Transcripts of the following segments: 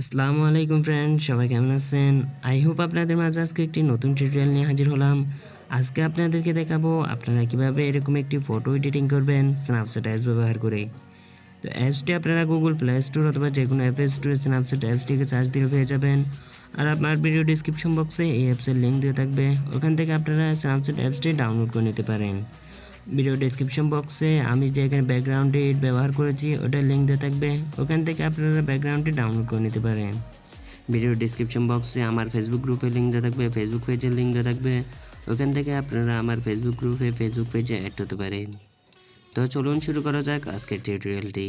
আসসালামু আলাইকুম ফ্রেন্ড, সবাই কেমন আছেন? আই হোপ আপনাদের মাঝে আজকে একটি নতুন টিউটোরিয়াল নিয়ে হাজির হলাম। আজকে আপনাদেরকে দেখাবো আপনারা কিভাবে এরকম একটি ফটো এডিটিং করবেন স্ন্যাপচ্যাট অ্যাপস ব্যবহার করে। তো অ্যাপসটি আপনারা গুগল প্লে স্টোর অথবা যে কোনো অ্যাপ স্টোরে স্ন্যাপচ্যাট অ্যাপসটিকে সার্চ দিলে পেয়ে যাবেন। আর আপনার ভিডিও ডিসক্রিপশন বক্সে এই অ্যাপসের লিঙ্ক দেওয়া থাকবে, ওখান থেকে আপনারা স্ন্যাপচ্যাট অ্যাপসটি ডাউনলোড করে নিতে পারেন। ভিডিও ডেসক্রিপশন বক্সে আমি যে এখানে ব্যাকগ্রাউন্ডে ব্যবহার করেছি ওটার লিঙ্ক দেওয়া থাকবে, ওখান থেকে আপনারা ব্যাকগ্রাউন্ডটি ডাউনলোড করে নিতে পারেন। ভিডিও ডেসক্রিপশন বক্সে আমার ফেসবুক গ্রুপের লিঙ্ক দেওয়া থাকবে, ফেসবুক পেজের লিঙ্ক দেওয়া থাকবে, ওখান থেকে আপনারা আমার ফেসবুক গ্রুপে ফেসবুক পেজে অ্যাড হতে পারেন। তো চলুন শুরু করা যাক আজকের টিউটোরিয়ালটি।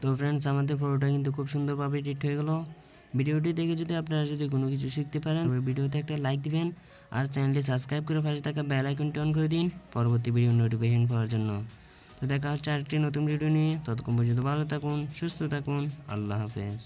তো ফ্রেন্ডস, আমাদের ফটোটা কিন্তু খুব সুন্দরভাবে এডিট হয়ে গেল। ভিডিওটি দেখে যদি আপনারা কোনো কিছু শিখতে পারেন তবে ভিডিওতে একটা লাইক দিবেন আর চ্যানেলটি সাবস্ক্রাইব করে পাশে থাকা বেল আইকনটি অন করে দিন পরবর্তী ভিডিও নোটিফিকেশন পাওয়ার জন্য। তো দেখা হচ্ছে আরেকটি নতুন ভিডিও নিয়ে, ততক্ষণ পর্যন্ত ভালো থাকুন, সুস্থ থাকুন, আল্লাহ হাফেজ।